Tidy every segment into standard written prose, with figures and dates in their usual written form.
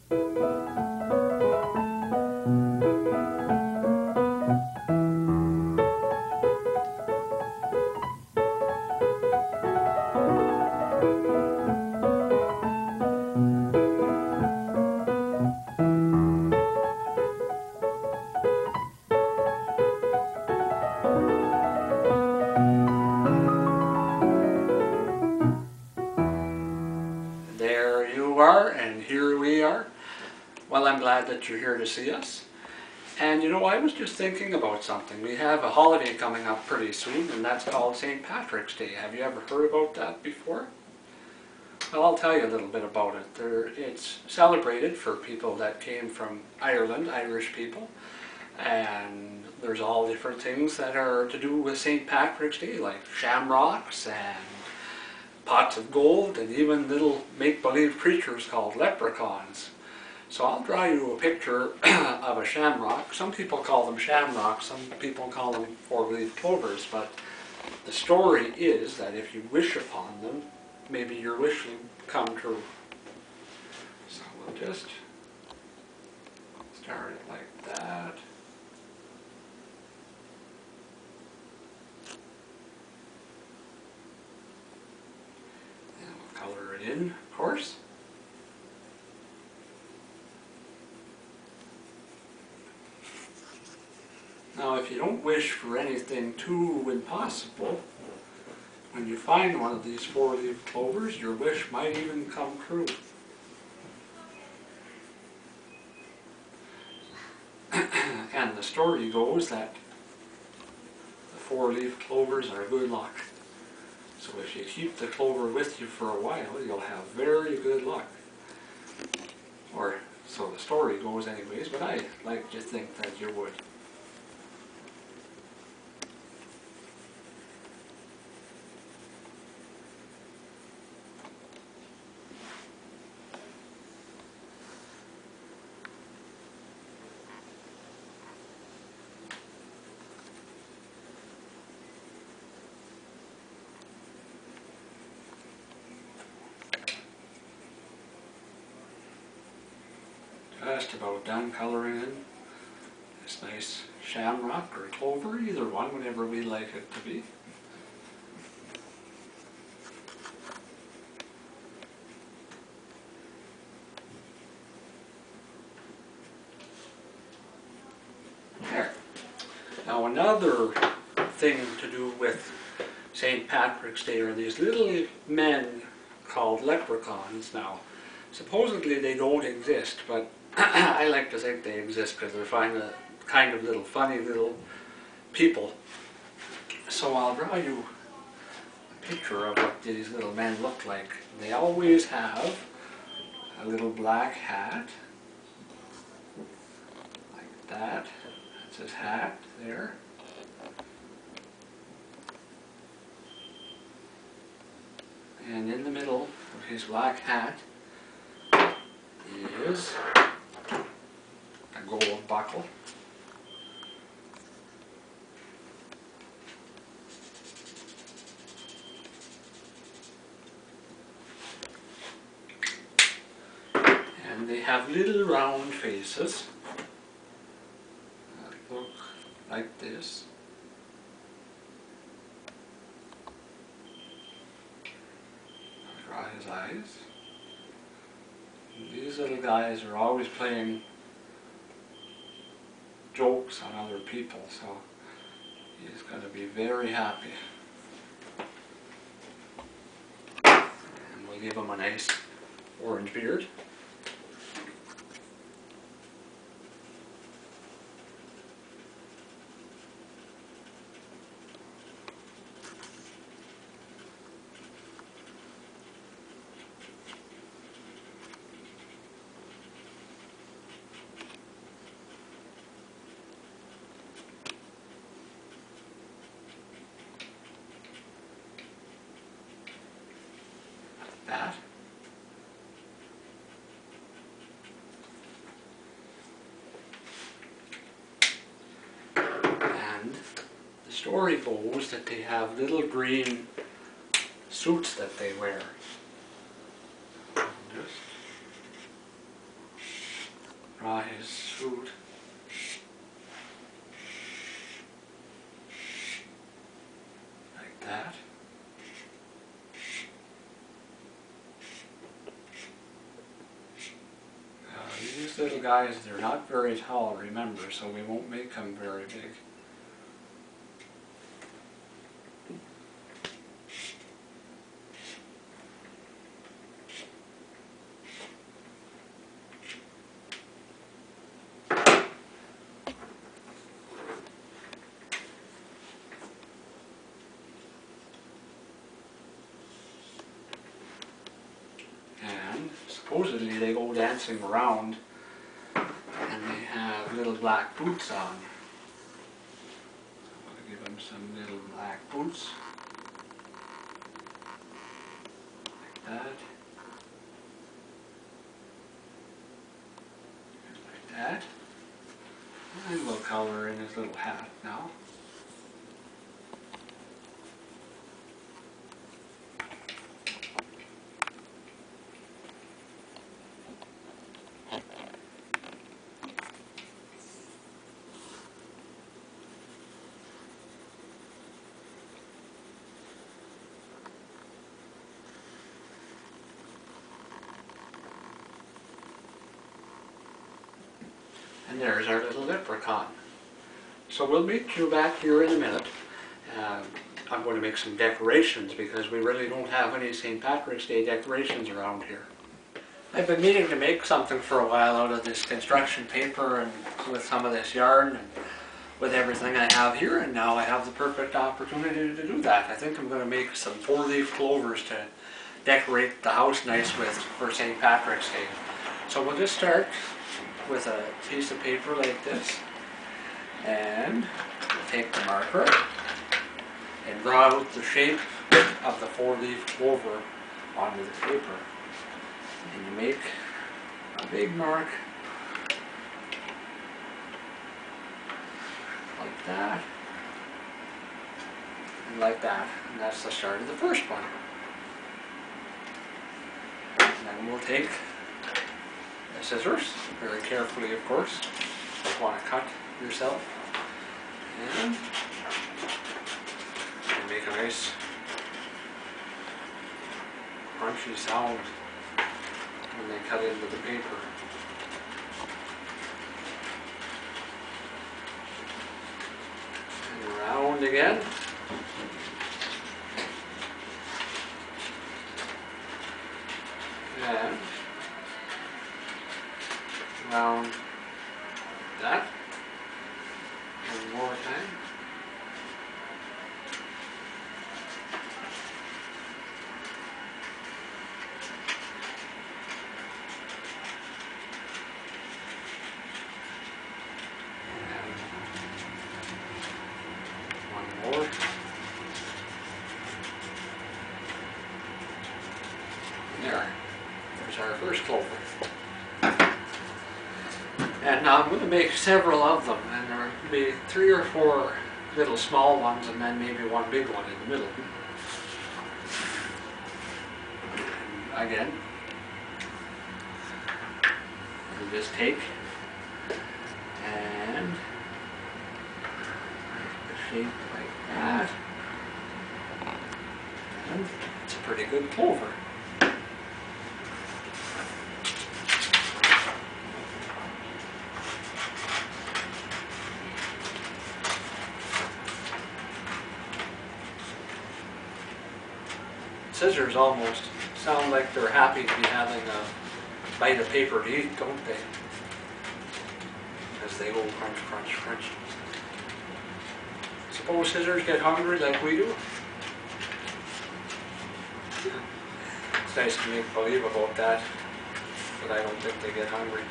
There you are, and here we are. Well, I'm glad that you're here to see us. And you know, I was just thinking about something. We have a holiday coming up pretty soon, and that's called St. Patrick's Day. Have you ever heard about that before? Well, I'll tell you a little bit about it. It's celebrated for people that came from Ireland, Irish people. And there's all different things that are to do with St. Patrick's Day, like shamrocks and pots of gold, and even little make-believe creatures called leprechauns. So I'll draw you a picture of a shamrock. Some people call them shamrocks, some people call them four-leaf clovers, but the story is that if you wish upon them, maybe your wish will come true. So we'll just start it like that. And we'll color it in, of course. Now, if you don't wish for anything too impossible, when you find one of these four-leaf clovers, your wish might even come true. And the story goes that the four-leaf clovers are good luck. So if you keep the clover with you for a while, you'll have very good luck. Or so the story goes anyways, but I like to think that you would. Just about done coloring in this nice shamrock or clover, either one, whatever we like it to be. There. Now another thing to do with St. Patrick's Day are these little men called leprechauns. Now, supposedly they don't exist, but I like to think they exist because they're kind of little funny little people. So I'll draw you a picture of what these little men look like. They always have a little black hat, like that. That's his hat there. And in the middle of his black hat is a gold buckle. And they have little round faces that look like this. I'll draw his eyes. These little guys are always playing jokes on other people, so he's going to be very happy. And we'll give him a nice orange beard. That. And the story goes that they have little green suits that they wear. Just draw his suit. Like that. These little guys, they're not very tall, remember, so we won't make them very big. And supposedly they go dancing around and they have little black boots on. I'm going to give them some little black boots. Like that. Like that. And we'll color in his little hat now. And there's our little leprechaun. So we'll meet you back here in a minute. I'm going to make some decorations because we really don't have any St. Patrick's Day decorations around here. I've been meaning to make something for a while out of this construction paper and with some of this yarn and with everything I have here, and now I have the perfect opportunity to do that. I think I'm going to make some 4-leaf clovers to decorate the house nice with for St. Patrick's Day. So we'll just start with a piece of paper like this, and we'll take the marker and draw out the shape of the 4-leaf clover onto the paper. And you make a big mark like that and like that, and that's the start of the first one. And then we'll take the scissors, very carefully of course, don't want to cut yourself, and make a nice crunchy sound when they cut into the paper. And round again. And round that. One more time. And one more. There. There's our first clover. And now I'm going to make several of them, and there will be 3 or 4 little small ones and then maybe one big one in the middle. And again, you just take and make the shape like that, and it's a pretty good clover. Scissors almost sound like they're happy to be having a bite of paper to eat, don't they? As they go crunch, crunch, crunch. Suppose scissors get hungry like we do? It's nice to make believe about that, but I don't think they get hungry.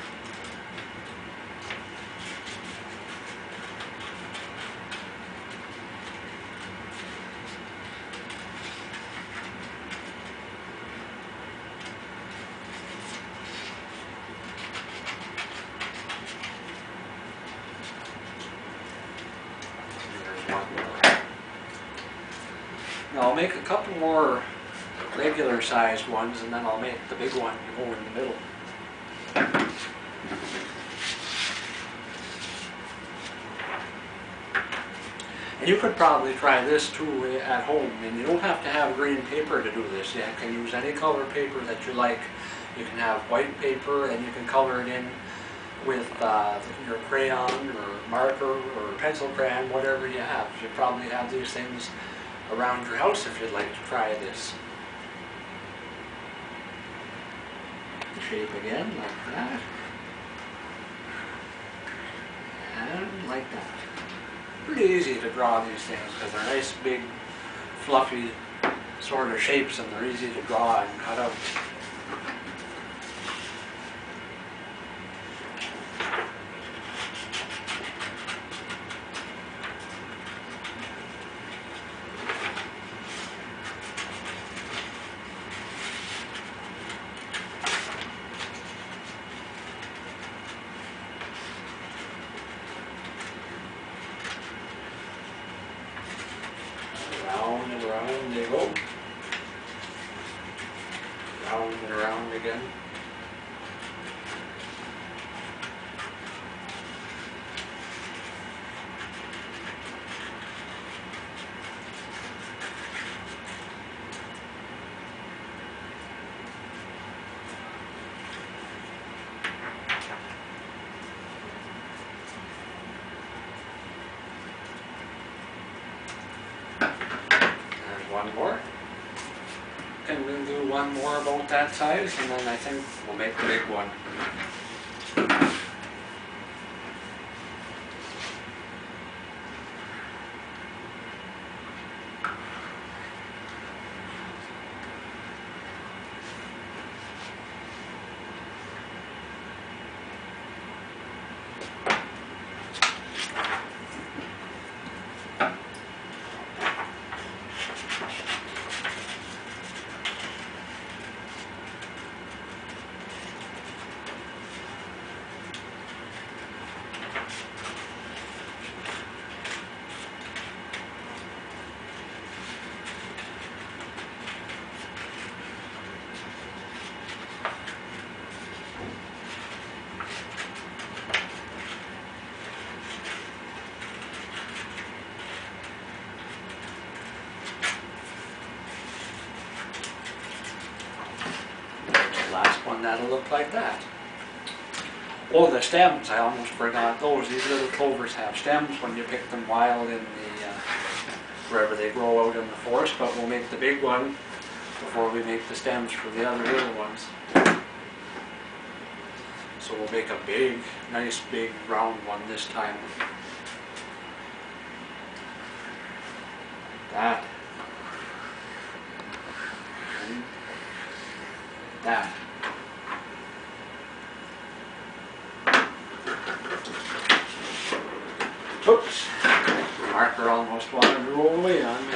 Now I'll make a couple more regular sized ones and then I'll make the big one go in the middle. You could probably try this too at home, and you don't have to have green paper to do this. You can use any color paper that you like. You can have white paper and you can color it in with your crayon or marker or pencil crayon, whatever you have. You probably have these things around your house if you'd like to try this. Shape again, like that. And like that. Pretty easy to draw these things because they're nice, big, fluffy sort of shapes, and they're easy to draw and cut out. Round and around they go. Round and around again. One more, and we'll do one more about that size, and then I think we'll make the big one. Last one, that'll look like that. Oh, the stems, I almost forgot those. These little clovers have stems when you pick them wild in the wherever they grow out in the forest, but we'll make the big one before we make the stems for the other little ones. So we'll make a big, nice big round one this time. That. And that. Oops, the marker almost wanted to roll away on me.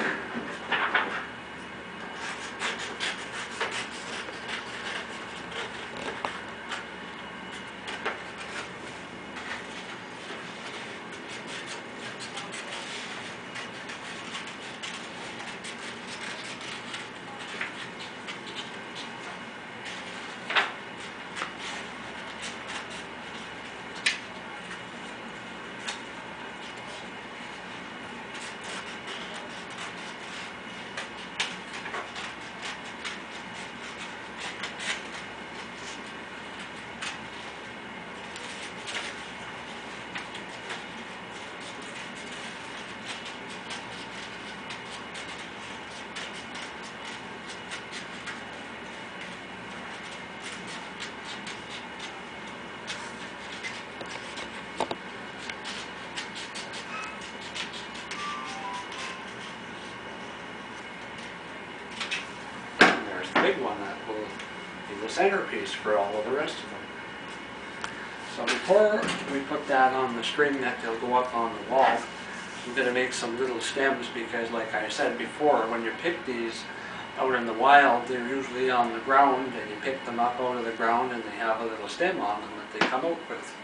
Big one that will be the centerpiece for all of the rest of them. So before we put that on the string that they'll go up on the wall, I'm going to make some little stems because, like I said before, when you pick these out in the wild, they're usually on the ground, and you pick them up out of the ground and they have a little stem on them that they come out with.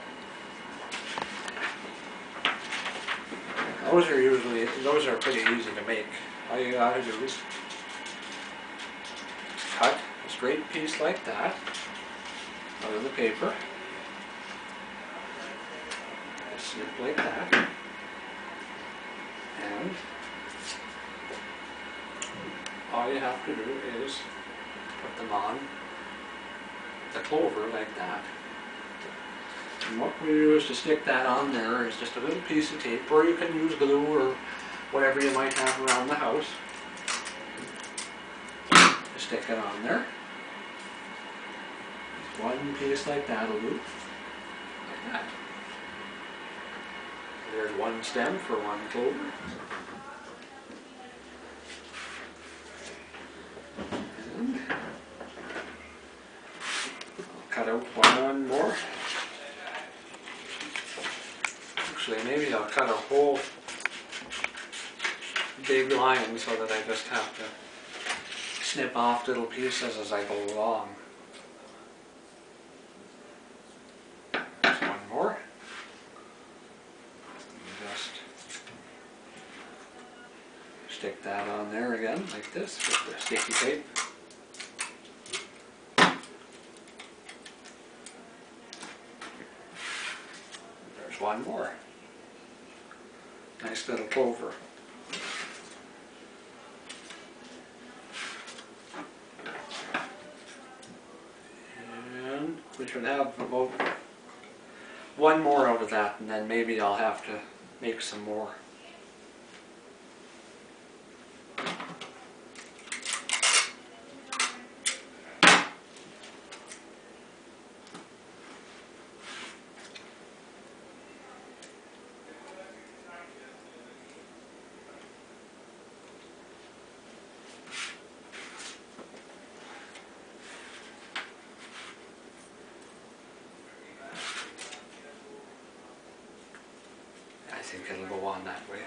Those are pretty easy to make. All you gotta do is cut a straight piece like that out of the paper, snip like that, And all you have to do is put them on the clover like that. And what we use to stick that on there is just a little piece of tape, or you can use glue or whatever you might have around the house. Just stick it on there. Just one piece like that will do. Like that. There's one stem for one clover. And I'll cut out one more. Actually, maybe I'll cut a whole big line so that I just have to snip off little pieces as I go along. There's one more. Just stick that on there again like this with the sticky tape. There's one more. Nice little clover. And we should have about one more out of that, and then maybe I'll have to make some more. I think it'll go on that way.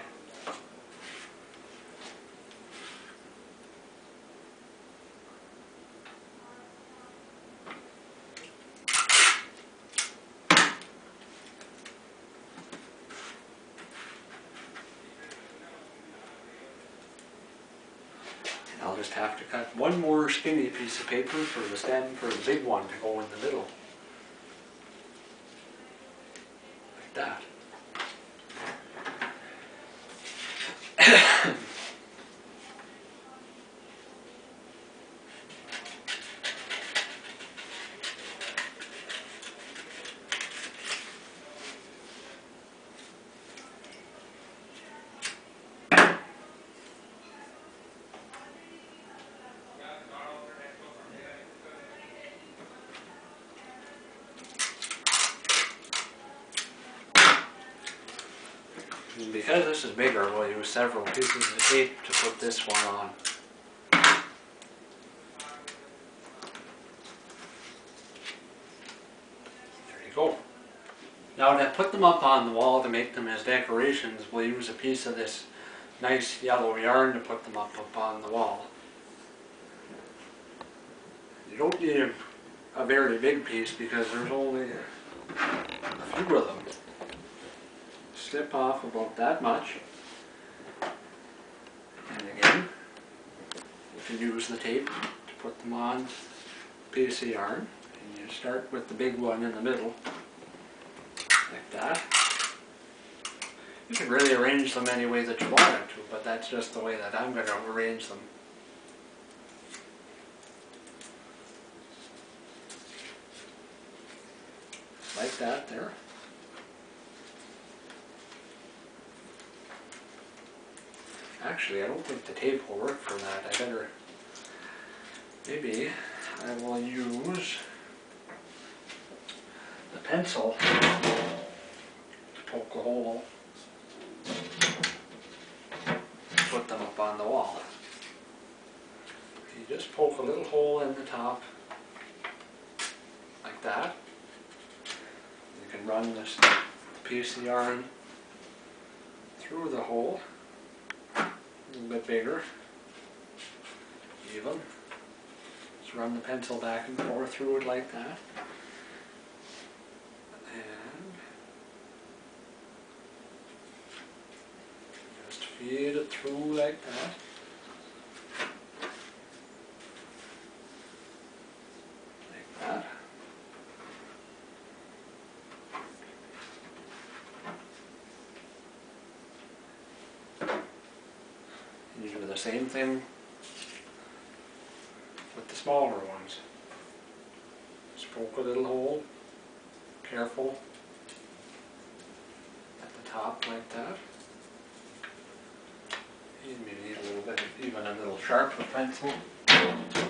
And I'll just have to cut one more skinny piece of paper for the stem for the big one to go in the middle. Like that. And because this is bigger, we'll use several pieces of tape to put this one on. There you go. Now to put them up on the wall to make them as decorations, we'll use a piece of this nice yellow yarn to put them up on the wall. You don't need a very big piece because there's only a few of them. Snip off about that much, and again you can use the tape to put them on a piece of yarn, and you start with the big one in the middle like that. You can really arrange them any way that you want it to, but that's just the way that I'm going to arrange them. Like that there. Actually, I don't think the tape will work for that. I better, maybe I will use the pencil to poke a hole, put them up on the wall. You just poke a little hole in the top, like that. You can run this piece of yarn through the hole. A little bit bigger, even. Just run the pencil back and forth through it like that. And just feed it through like that. Like that. you do the same thing with the smaller ones. Just poke a little hole, careful, at the top like that. You maybe need a little bit, even a little sharper pencil. Just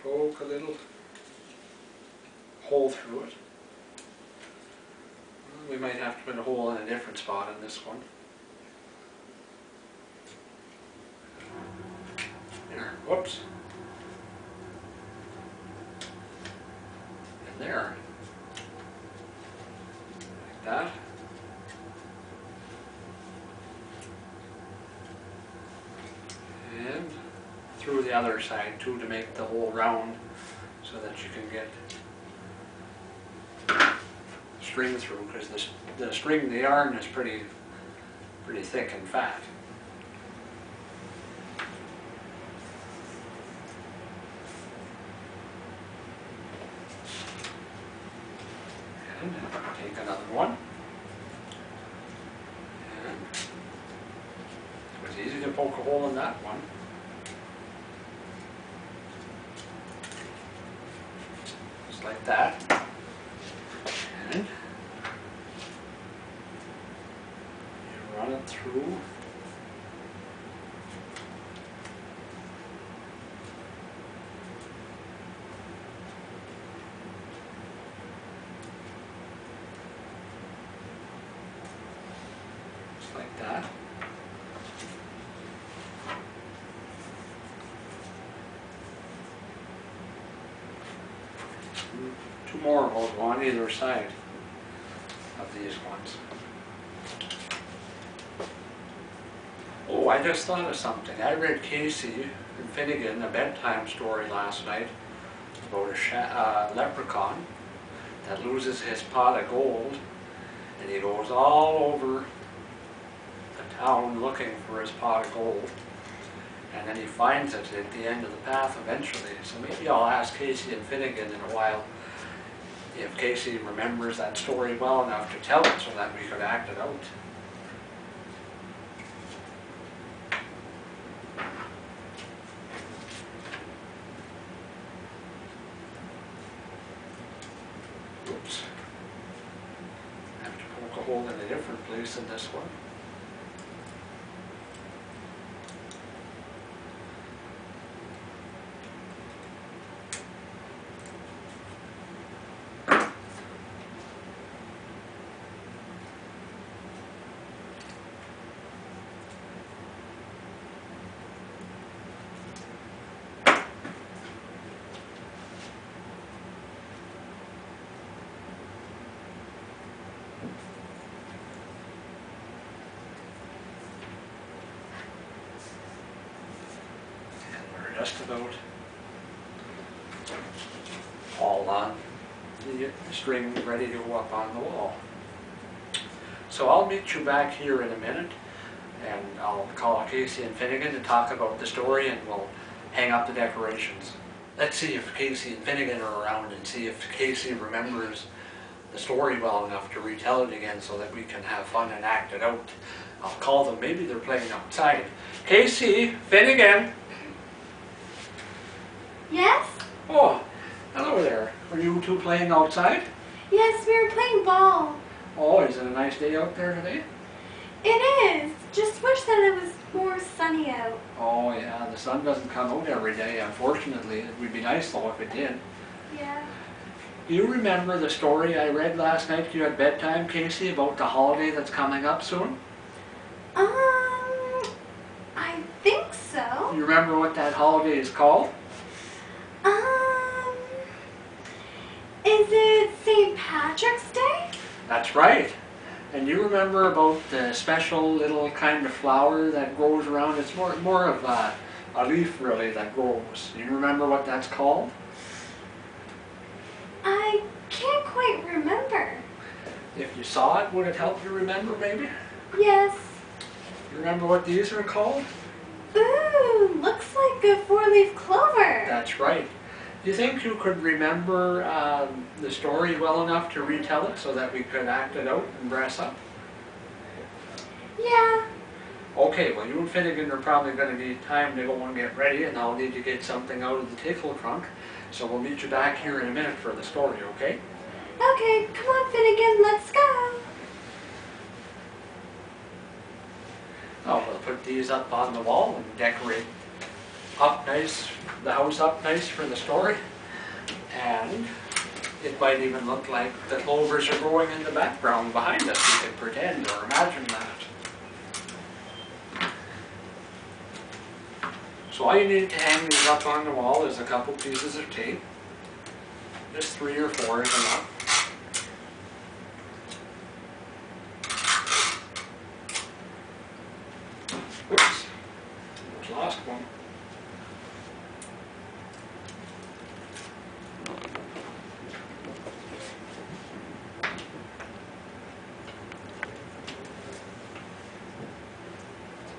poke a little hole through it. We might have to put a hole in a different spot in this one. There, whoops. And there. Like that. And through the other side too, to make the hole round so that you can get string through, because the string, the yarn is pretty thick and fat. And take another one. And it was easy to poke a hole in that one. Just like that. And run it through. Just like that. Two more will go on either side of these ones. Oh, I just thought of something. I read Casey and Finnegan, a bedtime story last night about a leprechaun that loses his pot of gold, and he goes all over the town looking for his pot of gold, and then he finds it at the end of the path eventually. So maybe I'll ask Casey and Finnegan in a while if Casey remembers that story well enough to tell it so that we could act it out. Oops. I have to poke a hole in a different place in this one. Just about all on, the string ready to go up on the wall. So I'll meet you back here in a minute, and I'll call Casey and Finnegan to talk about the story, and we'll hang up the decorations. Let's see if Casey and Finnegan are around, and see if Casey remembers the story well enough to retell it again so that we can have fun and act it out. I'll call them. Maybe they're playing outside. Casey, Finnegan. Yes? Oh, hello there. Are you two playing outside? Yes, we were playing ball. Oh, is it a nice day out there today? It is. Just wish that it was more sunny out. Oh yeah, the sun doesn't come out every day, unfortunately. It would be nice though if it did. Yeah. Do you remember the story I read last night to you at bedtime, Casey, about the holiday that's coming up soon? I think so. You remember what that holiday is called? Is it St. Patrick's Day? That's right. And you remember about the special little kind of flower that grows around? It's more of a leaf really that grows. Do you remember what that's called? I can't quite remember. If you saw it, would it help you remember maybe? Yes. You remember what these are called? Ooh, looks like a 4-leaf clover. That's right. Do you think you could remember the story well enough to retell it so that we could act it out and dress up? Yeah. Okay, well you and Finnegan are probably going to need time to go and get ready, and I'll need to get something out of the tickle trunk. So we'll meet you back here in a minute for the story, okay? Okay, come on, Finnegan, let's go. Oh, we'll put these up on the wall and decorate up nice, the house up nice for the story. And it might even look like the clovers are growing in the background behind us. We can pretend or imagine that. So all you need to hang these up on the wall is a couple pieces of tape. Just 3 or 4 is enough. Oops, just lost one.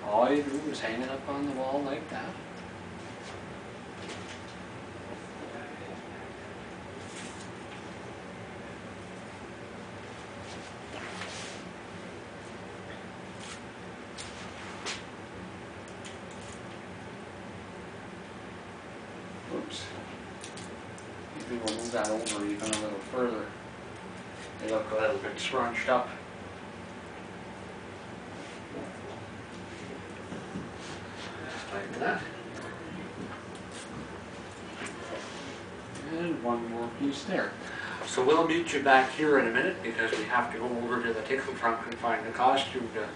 All you do is hang it up on the wall like that. Oops. Maybe we'll move that over even a little further. They look a little bit scrunched up. Just like that. And one more piece there. So we'll meet you back here in a minute because we have to go over to the tickle trunk and find the costume to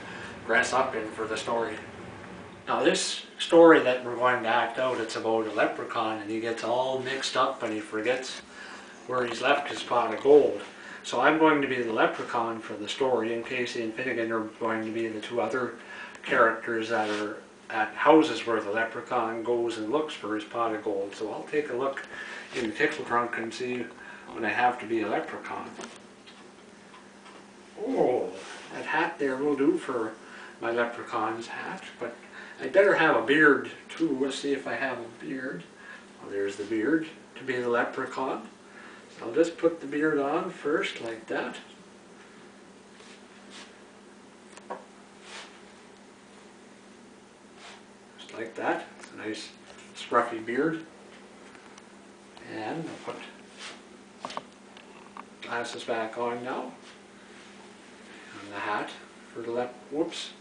dress up in for the story. Now this story that we're going to act out, it's about a leprechaun, and he gets all mixed up and he forgets where he's left his pot of gold. So I'm going to be the leprechaun for the story, and Casey and Finnegan are going to be the 2 other characters that are at houses where the leprechaun goes and looks for his pot of gold. So I'll take a look in the tickle trunk and see when I have to be a leprechaun. Oh, that hat there will do for my leprechaun's hat, but I'd better have a beard too. Let's see if I have a beard. Well, there's the beard to be the leprechaun. So I'll just put the beard on first like that. Just like that. It's a nice scruffy beard. And I'll put glasses back on now. And the hat for the whoops.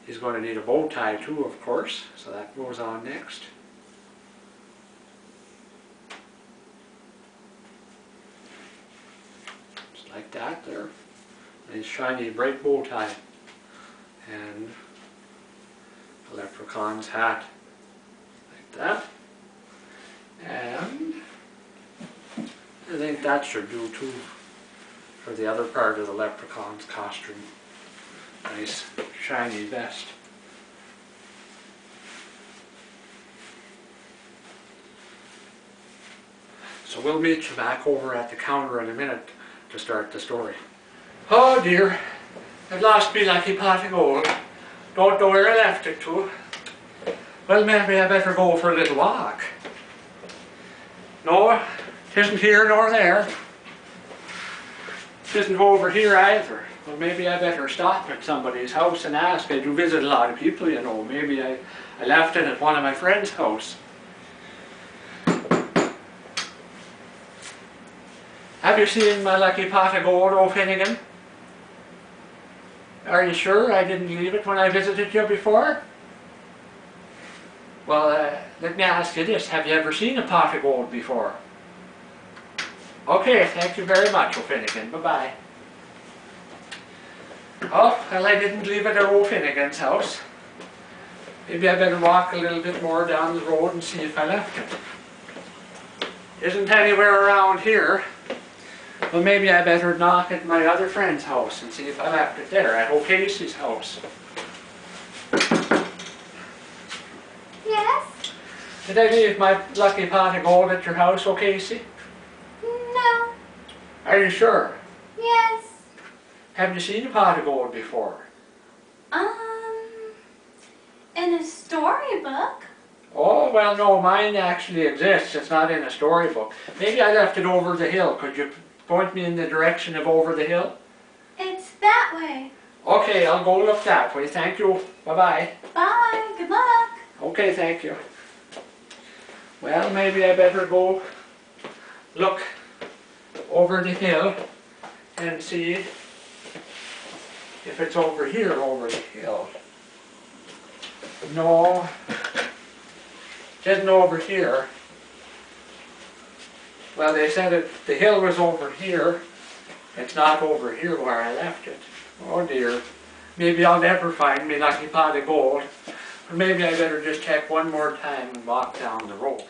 He's going to need a bow tie too, of course, so that goes on next. Just like that there. Nice shiny bright bow tie. And a leprechaun's hat. Like that. And I think that should do too for the other part of the leprechaun's costume. Nice shiny vest. So we'll meet you back over at the counter in a minute to start the story. Oh dear, I've lost me lucky pot of gold. Don't know where I left it to. Well, maybe I better go for a little walk. No, it isn't here nor there. It isn't over here either. Well, maybe I better stop at somebody's house and ask. I do visit a lot of people, you know. Maybe I left it at one of my friend's house. Have you seen my lucky pot of gold, oh Finnegan? Are you sure I didn't leave it when I visited you before? Well, let me ask you this. Have you ever seen a pot of gold before? Okay, thank you very much, oh Finnegan. Bye-bye. Oh, well, I didn't leave it at old Finnegan's house. Maybe I better walk a little bit more down the road and see if I left it. Isn't anywhere around here. Well, maybe I better knock at my other friend's house and see if I left it there, at old Casey's house. Yes? Did I leave my lucky pot of gold at your house, old Casey? No. Are you sure? Yes. Have you seen a pot of gold before? In a storybook. Oh, well, no, mine actually exists. It's not in a storybook. Maybe I left it over the hill. Could you point me in the direction of over the hill? It's that way. Okay, I'll go look that way. Thank you. Bye-bye. Bye. Good luck. Okay, thank you. Well, maybe I better go look over the hill and see if it's over here over the hill. No, it isn't over here. Well, they said the hill was over here. It's not over here where I left it. Oh dear. Maybe I'll never find me lucky pot of gold. Or maybe I better just check one more time and walk down the road.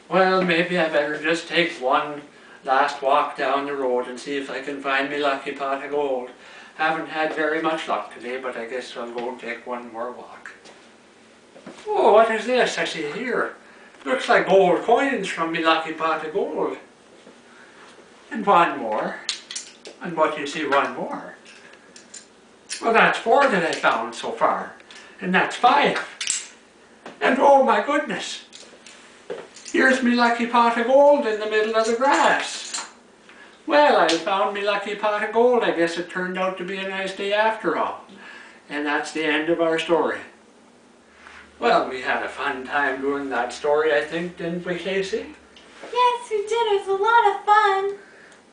Well, maybe I better just take one last walk down the road and see if I can find me lucky pot of gold. Haven't had very much luck today, but I guess I'll go and take one more walk. Oh, what is this I see here? Looks like gold coins from me lucky pot of gold. And one more. And what do you see, one more? Well, that's 4 that I found so far. And that's 5. And oh my goodness! Here's me lucky pot of gold in the middle of the grass. Well, I found me lucky pot of gold. I guess it turned out to be a nice day after all. And that's the end of our story. Well, we had a fun time doing that story, I think, didn't we, Casey? Yes, we did. It was a lot of fun.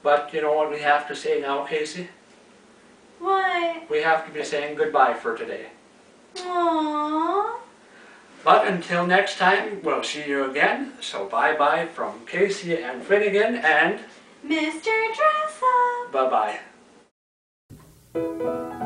But you know what we have to say now, Casey? What? We have to be saying goodbye for today. Aww. But until next time, we'll see you again. So bye-bye from Casey and Finnegan and Mr. Dressup. bye-bye.